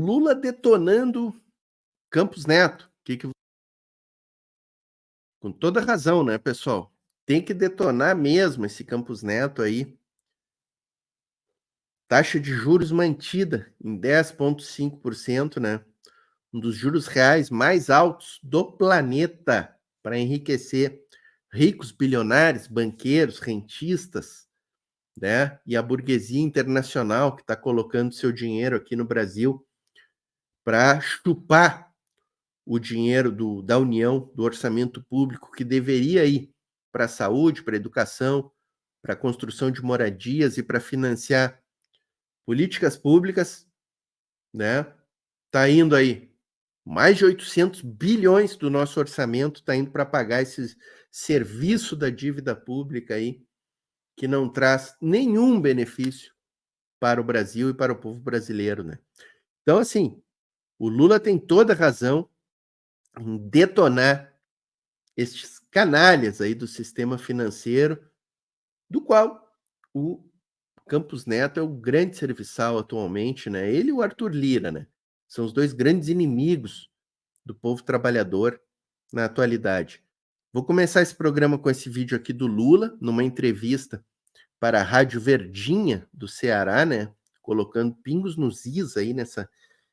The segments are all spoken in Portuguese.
Lula detonando Campos Neto. Com toda razão, né, pessoal? Tem que detonar mesmo esse Campos Neto aí. Taxa de juros mantida em 10,5%, né? Um dos juros reais mais altos do planeta para enriquecer ricos, bilionários, banqueiros, rentistas, né? E a burguesia internacional que está colocando seu dinheiro aqui no Brasil para chupar o dinheiro da União, do orçamento público, que deveria ir para a saúde, para a educação, para a construção de moradias e para financiar políticas públicas, né? Está indo aí mais de 800 bilhões do nosso orçamento está indo para pagar esse serviço da dívida pública aí, que não traz nenhum benefício para o Brasil e para o povo brasileiro, né? Então, assim, o Lula tem toda a razão em detonar estes canalhas aí do sistema financeiro, do qual o Campos Neto é o grande serviçal atualmente, né? Ele e o Arthur Lira, né? São os dois grandes inimigos do povo trabalhador na atualidade. Vou começar esse programa com esse vídeo aqui do Lula, numa entrevista para a Rádio Verdinha do Ceará, né? Colocando pingos nos is aí nessa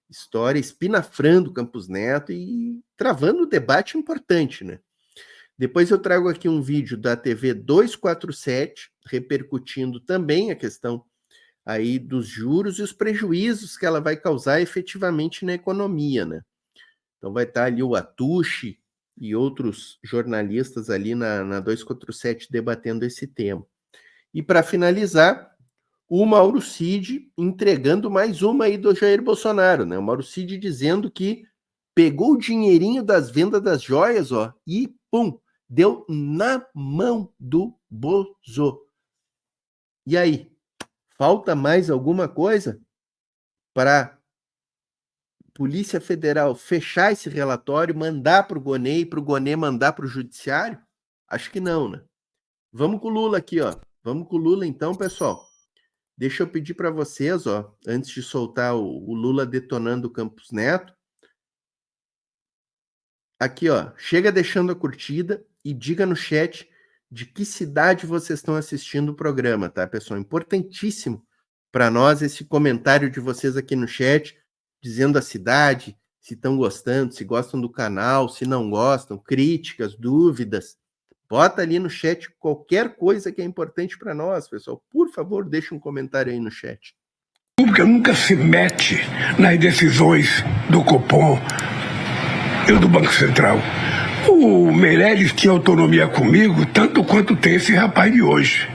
história, espinafrando Campos Neto e travando um debate importante, né? Depois eu trago aqui um vídeo da TV 247, repercutindo também a questão aí dos juros e os prejuízos que ela vai causar efetivamente na economia, né? Então vai estar ali o Atushi e outros jornalistas ali na 247 debatendo esse tema. E para finalizar, o Mauro Cid entregando mais uma aí do Jair Bolsonaro, né? O Mauro Cid dizendo que pegou o dinheirinho das vendas das joias, ó, e pum, deu na mão do Bozo. E aí, falta mais alguma coisa para Polícia Federal fechar esse relatório, mandar para o Gonê e para o Gonê mandar para o Judiciário? Acho que não, né? Vamos com o Lula aqui, ó. Vamos com o Lula então, pessoal. Deixa eu pedir para vocês, ó, antes de soltar o Lula detonando o Campos Neto, aqui, ó, chega deixando a curtida e diga no chat de que cidade vocês estão assistindo o programa, tá, pessoal? Importantíssimo para nós esse comentário de vocês aqui no chat, dizendo a cidade, se estão gostando, se gostam do canal, se não gostam, críticas, dúvidas. Bota ali no chat qualquer coisa que é importante para nós, pessoal. Por favor, deixa um comentário aí no chat. A República nunca se mete nas decisões do Copom e do Banco Central. O Meirelles tinha autonomia comigo tanto quanto tem esse rapaz de hoje.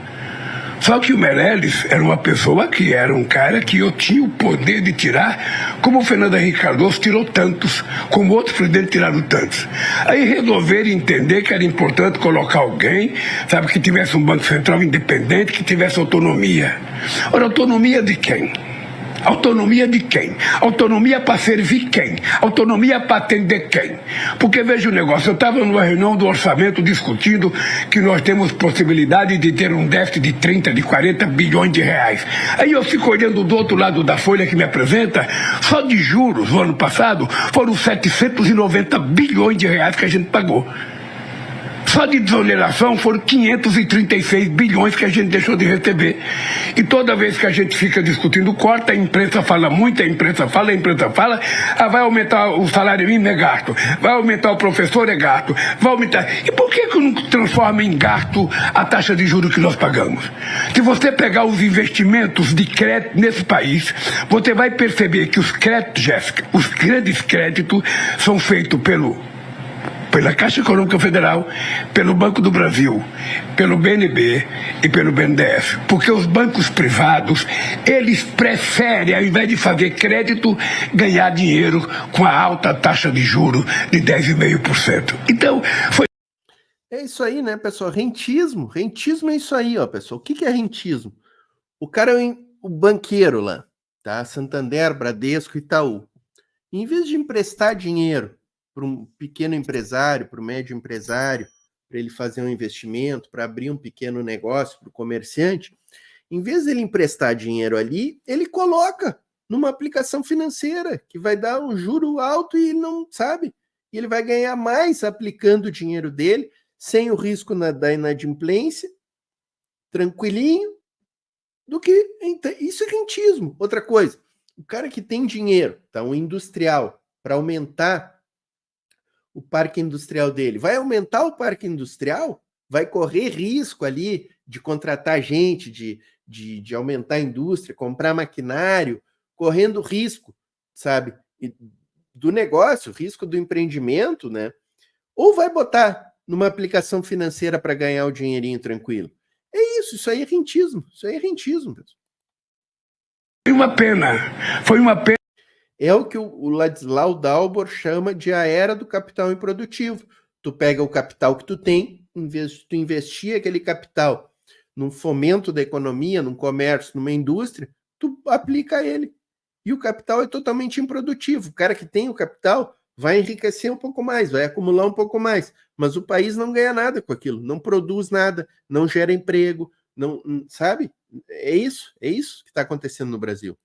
Só que o Meirelles era uma pessoa que era um cara que eu tinha o poder de tirar, como o Fernando Henrique Cardoso tirou tantos, como outros presidentes tiraram tantos. Aí resolveram entender que era importante colocar alguém, sabe, que tivesse um Banco Central independente, que tivesse autonomia. Ora, autonomia de quem? Autonomia de quem? Autonomia para servir quem? Autonomia para atender quem? Porque veja o negócio, eu estava numa reunião do orçamento discutindo que nós temos possibilidade de ter um déficit de 30, de 40 bilhões de reais. Aí eu fico olhando do outro lado da folha que me apresenta, só de juros no ano passado foram 790 bilhões de reais que a gente pagou. Só de desoneração foram 536 bilhões que a gente deixou de receber. E toda vez que a gente fica discutindo corta, a imprensa fala muito, a imprensa fala, vai aumentar o salário mínimo, é gasto, vai aumentar o professor, é gasto, vai aumentar... E por que não transforma em gasto a taxa de juros que nós pagamos? Se você pegar os investimentos de crédito nesse país, você vai perceber que os créditos, Jéssica, os grandes créditos são feitos pela Caixa Econômica Federal, pelo Banco do Brasil, pelo BNB e pelo BNDES. Porque os bancos privados, eles preferem, ao invés de fazer crédito, ganhar dinheiro com a alta taxa de juros de 10,5%. Então, foi... É isso aí, né, pessoal? Rentismo. Rentismo é isso aí, ó, pessoal. O que é rentismo? O cara é o banqueiro lá, tá? Santander, Bradesco, Itaú. Em vez de emprestar dinheiro para um pequeno empresário, para o médio empresário, para ele fazer um investimento, para abrir um pequeno negócio para o comerciante, em vez de ele emprestar dinheiro ali, ele coloca numa aplicação financeira, que vai dar um juro alto e não sabe. E ele vai ganhar mais aplicando o dinheiro dele, sem o risco da inadimplência, tranquilinho, do que... Isso é rentismo. Outra coisa, o cara que tem dinheiro, tá, um industrial, para aumentar o parque industrial dele, vai aumentar o parque industrial? Vai correr risco ali de contratar gente, de aumentar a indústria, comprar maquinário, correndo risco, sabe, do negócio, risco do empreendimento, né? Ou vai botar numa aplicação financeira para ganhar o dinheirinho tranquilo? É isso aí é rentismo, pessoal. Foi uma pena. É o que o Ladislau Dalbor chama de a era do capital improdutivo. Tu pega o capital que tu tem, em vez de tu investir aquele capital num fomento da economia, num comércio, numa indústria, tu aplica ele. E o capital é totalmente improdutivo. O cara que tem o capital vai enriquecer um pouco mais, vai acumular um pouco mais, mas o país não ganha nada com aquilo, não produz nada, não gera emprego, não, sabe? É isso que está acontecendo no Brasil.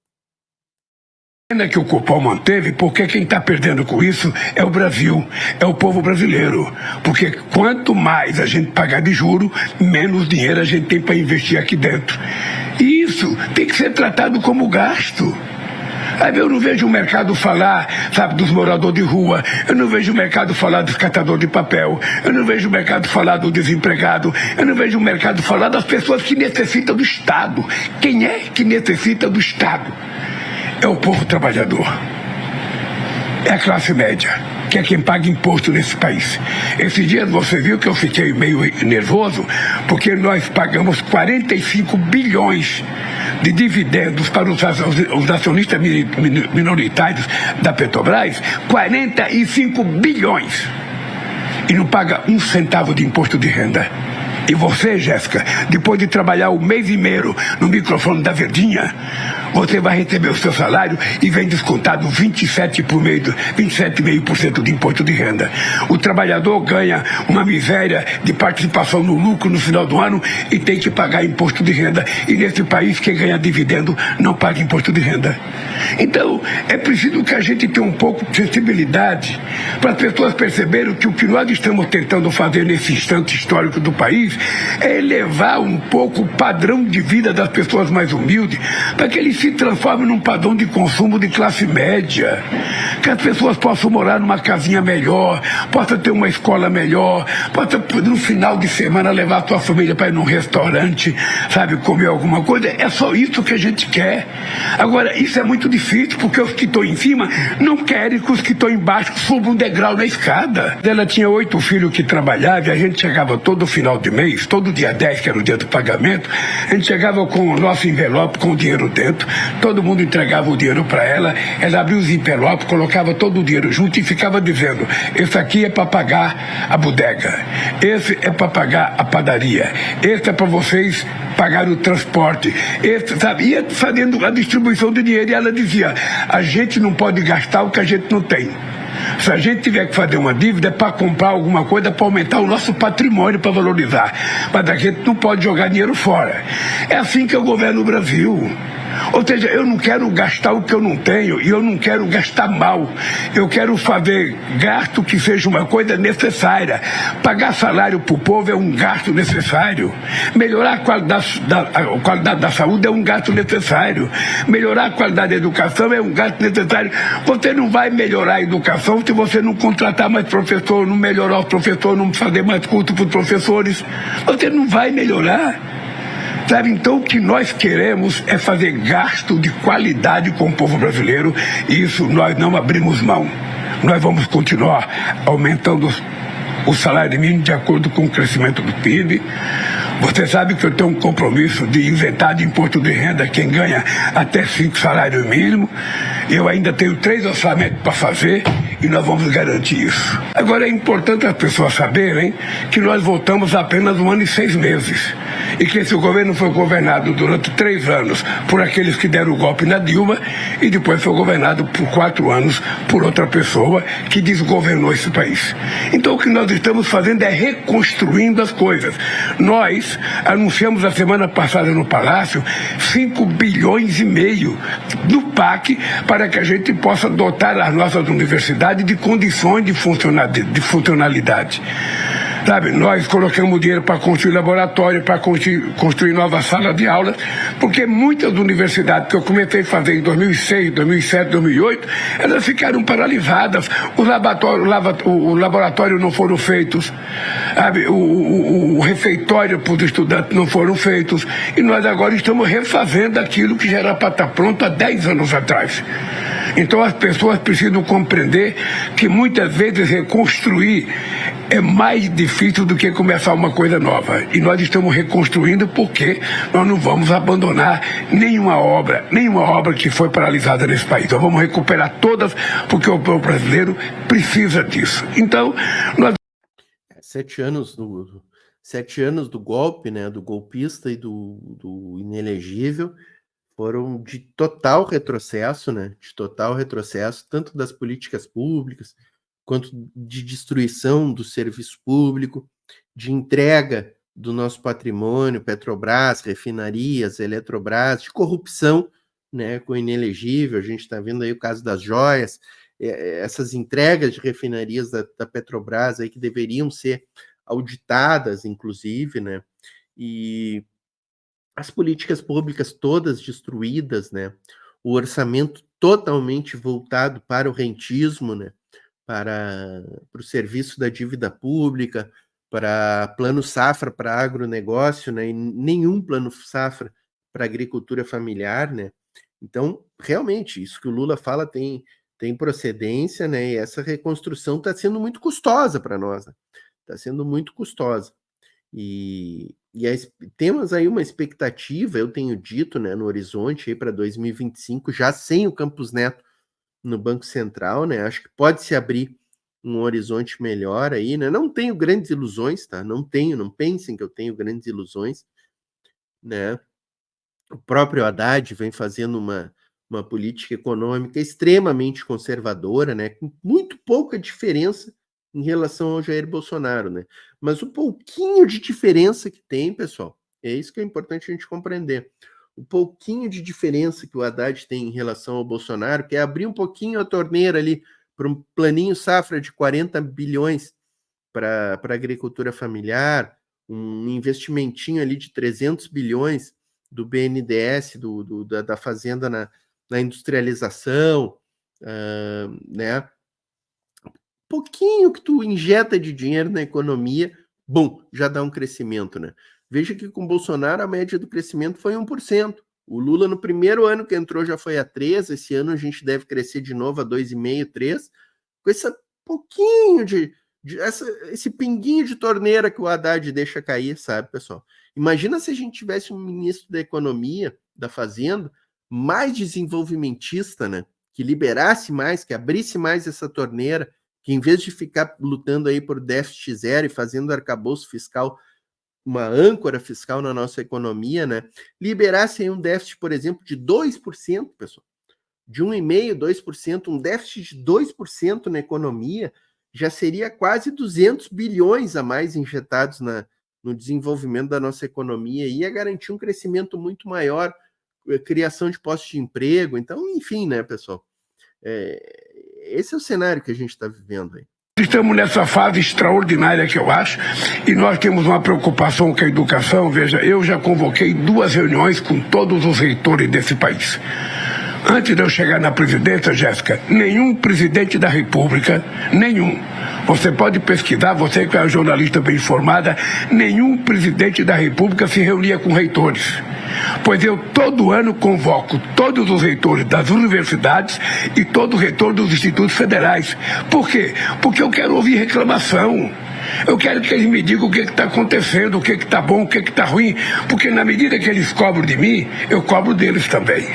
Que o Copom manteve, porque quem está perdendo com isso é o Brasil, é o povo brasileiro. Porque quanto mais a gente pagar de juro, menos dinheiro a gente tem para investir aqui dentro. E isso tem que ser tratado como gasto. Aí eu não vejo o mercado falar, sabe, dos moradores de rua, eu não vejo o mercado falar dos catadores de papel, eu não vejo o mercado falar do desempregado, eu não vejo o mercado falar das pessoas que necessitam do Estado. Quem é que necessita do Estado? É o povo trabalhador, é a classe média, que é quem paga imposto nesse país. Esses dias você viu que eu fiquei meio nervoso, porque nós pagamos 45 bilhões de dividendos para os acionistas minoritários da Petrobras, 45 bilhões, e não paga um centavo de imposto de renda. E você, Jéssica, depois de trabalhar um mês e meio no microfone da Verdinha, você vai receber o seu salário e vem descontado 27,5% de imposto de renda. O trabalhador ganha uma miséria de participação no lucro no final do ano e tem que pagar imposto de renda. E nesse país, quem ganha dividendo não paga imposto de renda. Então, é preciso que a gente tenha um pouco de sensibilidade para as pessoas perceberem que o que nós estamos tentando fazer nesse instante histórico do país é elevar um pouco o padrão de vida das pessoas mais humildes, para que eles se transformem num padrão de consumo de classe média, que as pessoas possam morar numa casinha melhor, possam ter uma escola melhor, possam no final de semana levar a sua família para ir num restaurante, sabe, comer alguma coisa. É só isso que a gente quer. Agora, isso é muito difícil, porque os que estão em cima não querem que os que estão embaixo subam um degrau na escada. Ela tinha 8 filhos que trabalhavam e a gente chegava todo final de mês, todo dia 10, que era o dia do pagamento, a gente chegava com o nosso envelope com o dinheiro dentro, todo mundo entregava o dinheiro para ela, ela abria os envelopes, colocava todo o dinheiro junto e ficava dizendo: esse aqui é para pagar a bodega, esse é para pagar a padaria, esse é para vocês pagar o transporte, esse, sabe, ia fazendo a distribuição de dinheiro. E ela dizia: a gente não pode gastar o que a gente não tem. Se a gente tiver que fazer uma dívida, é para comprar alguma coisa, para aumentar o nosso patrimônio, para valorizar. Mas a gente não pode jogar dinheiro fora. É assim que eu governo o Brasil. Ou seja, eu não quero gastar o que eu não tenho e eu não quero gastar mal. Eu quero fazer gasto que seja uma coisa necessária. Pagar salário para o povo é um gasto necessário. Melhorar a qualidade da saúde é um gasto necessário. Melhorar a qualidade da educação é um gasto necessário. Você não vai melhorar a educação se você não contratar mais professor, não melhorar os professores, não fazer mais curso para os professores. Você não vai melhorar. Sabe, então o que nós queremos é fazer gasto de qualidade com o povo brasileiro, e isso nós não abrimos mão. Nós vamos continuar aumentando o salário mínimo de acordo com o crescimento do PIB. Você sabe que eu tenho um compromisso de isentar de imposto de renda quem ganha até 5 salários mínimos. Eu ainda tenho 3 orçamentos para fazer e nós vamos garantir isso. Agora é importante as pessoas saberem que nós votamos apenas 1 ano e 6 meses. E que esse governo foi governado durante 3 anos por aqueles que deram o golpe na Dilma e depois foi governado por 4 anos por outra pessoa que desgovernou esse país. Então o que nós estamos fazendo é reconstruindo as coisas. Nós anunciamos a semana passada no Palácio 5,5 bilhões do PAC para que a gente possa dotar as nossas universidades de condições de funcionalidade. Sabe, nós colocamos dinheiro para construir laboratório, para construir novas salas de aula, porque muitas universidades que eu comecei a fazer em 2006, 2007, 2008, elas ficaram paralisadas. O laboratório não foram feitos, sabe? O refeitório para os estudantes não foram feitos. E nós agora estamos refazendo aquilo que já era para estar pronto há 10 anos atrás. Então as pessoas precisam compreender que muitas vezes reconstruir é mais difícil do que começar uma coisa nova. E nós estamos reconstruindo porque nós não vamos abandonar nenhuma obra que foi paralisada nesse país. Nós vamos recuperar todas porque o povo brasileiro precisa disso. Então, nós... 7 anos do golpe, né, do golpista e do inelegível, foram de total retrocesso, né? De total retrocesso, tanto das políticas públicas, quanto de destruição do serviço público, de entrega do nosso patrimônio, Petrobras, refinarias, Eletrobras, de corrupção, né? Com o inelegível. A gente está vendo aí o caso das joias, essas entregas de refinarias da Petrobras aí que deveriam ser auditadas, inclusive, né? E as políticas públicas todas destruídas, né? O orçamento totalmente voltado para o rentismo, né? Para o serviço da dívida pública, para plano safra para agronegócio, né? E nenhum plano safra para agricultura familiar, né? Então, realmente, isso que o Lula fala tem procedência, né? E essa reconstrução está sendo muito custosa para nós, né? Está sendo muito custosa. E temos aí uma expectativa, eu tenho dito, né, no horizonte para 2025, já sem o Campos Neto no Banco Central, né? Acho que pode se abrir um horizonte melhor aí, né? Não tenho grandes ilusões, tá? Não pensem que eu tenho grandes ilusões, né? O próprio Haddad vem fazendo uma política econômica extremamente conservadora, né? Com muito pouca diferença em relação ao Jair Bolsonaro, né? Mas o pouquinho de diferença que tem, pessoal, é isso que é importante a gente compreender. O pouquinho de diferença que o Haddad tem em relação ao Bolsonaro, que é abrir um pouquinho a torneira ali para um planinho safra de 40 bilhões para a agricultura familiar, um investimentinho ali de 300 bilhões do BNDES, da Fazenda na industrialização, né? Pouquinho que tu injeta de dinheiro na economia, bom, já dá um crescimento, né? Veja que com Bolsonaro a média do crescimento foi 1%. O Lula no primeiro ano que entrou já foi a 3%, esse ano a gente deve crescer de novo a 2,5%, 3%, com esse pouquinho esse pinguinho de torneira que o Haddad deixa cair, sabe, pessoal? Imagina se a gente tivesse um ministro da Economia, da Fazenda, mais desenvolvimentista, né? Que liberasse mais, que abrisse mais essa torneira, que em vez de ficar lutando aí por déficit zero e fazendo arcabouço fiscal, uma âncora fiscal na nossa economia, né? Liberasse aí um déficit, por exemplo, de 2%, pessoal. De 1,5%, 2%, um déficit de 2% na economia, já seria quase 200 bilhões a mais injetados no desenvolvimento da nossa economia e ia garantir um crescimento muito maior, criação de postos de emprego. Então, enfim, né, pessoal? Esse é o cenário que a gente está vivendo aí. Estamos nessa fase extraordinária que eu acho, e nós temos uma preocupação com a educação. Veja, eu já convoquei 2 reuniões com todos os reitores desse país. Antes de eu chegar na presidência, Jéssica, nenhum presidente da República, nenhum, você pode pesquisar, você que é uma jornalista bem informada, nenhum presidente da República se reunia com reitores. Pois eu todo ano convoco todos os reitores das universidades e todo o reitor dos institutos federais. Por quê? Porque eu quero ouvir reclamação. Eu quero que eles me digam o que está acontecendo, o que está bom, o que está ruim, porque na medida que eles cobram de mim, eu cobro deles também.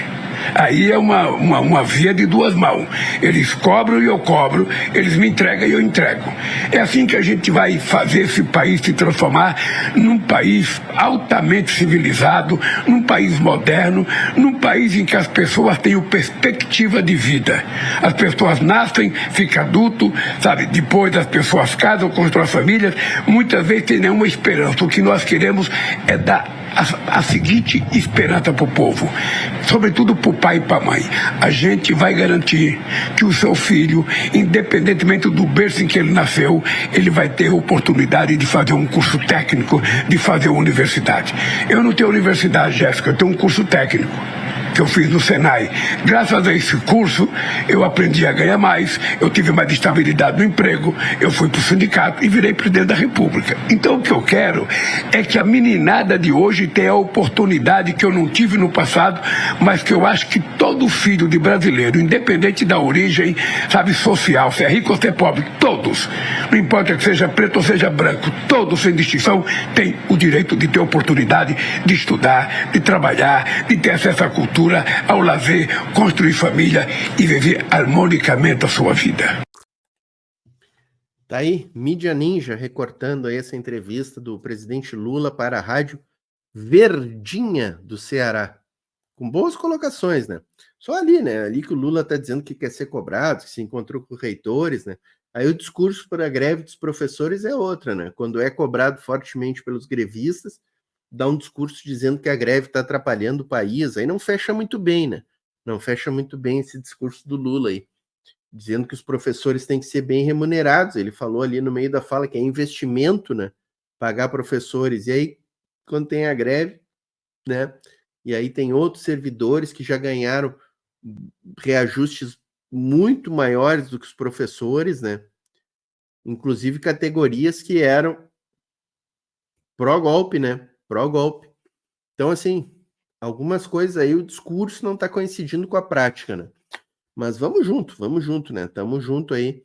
Aí é uma via de duas mãos. Eles cobram e eu cobro, eles me entregam e eu entrego. É assim que a gente vai fazer esse país se transformar num país altamente civilizado, num país moderno, num país em que as pessoas têm perspectiva de vida. As pessoas nascem, ficam adultos, sabe? Depois as pessoas casam, constroem famílias, muitas vezes tem nenhuma esperança. O que nós queremos é dar a seguinte esperança para o povo, sobretudo para o pai e para a mãe: a gente vai garantir que o seu filho, independentemente do berço em que ele nasceu, ele vai ter a oportunidade de fazer um curso técnico, de fazer uma universidade. Eu não tenho universidade, Jéssica, eu tenho um curso técnico que eu fiz no Senai. Graças a esse curso, eu aprendi a ganhar mais, eu tive mais estabilidade no emprego, eu fui para o sindicato e virei presidente da República. Então, o que eu quero é que a meninada de hoje tenha a oportunidade que eu não tive no passado, mas que eu acho que todo filho de brasileiro, independente da origem, sabe, social, se é rico ou se é pobre, todos, não importa que seja preto ou seja branco, todos, sem distinção, têm o direito de ter oportunidade de estudar, de trabalhar, de ter acesso à cultura, ao lazer, construir família e viver harmonicamente a sua vida. Tá aí, Mídia Ninja recortando aí essa entrevista do presidente Lula para a rádio Verdinha do Ceará. Com boas colocações, né? Só ali, né? Ali que o Lula está dizendo que quer ser cobrado, que se encontrou com reitores, né? Aí o discurso para a greve dos professores é outra, né? Quando é cobrado fortemente pelos grevistas, dá um discurso dizendo que a greve está atrapalhando o país, aí não fecha muito bem, né? Não fecha muito bem esse discurso do Lula aí, dizendo que os professores têm que ser bem remunerados. Ele falou ali no meio da fala que é investimento, né? Pagar professores. E aí, quando tem a greve, né? E aí tem outros servidores que já ganharam reajustes muito maiores do que os professores, né? Inclusive categorias que eram pró-golpe, né? Pró-golpe. Então, assim, algumas coisas aí o discurso não está coincidindo com a prática, né? Mas vamos junto, né? Estamos junto aí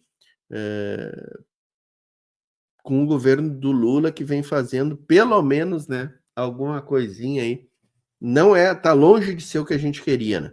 com o governo do Lula, que vem fazendo pelo menos, né, alguma coisinha aí. Não tá longe de ser o que a gente queria, né?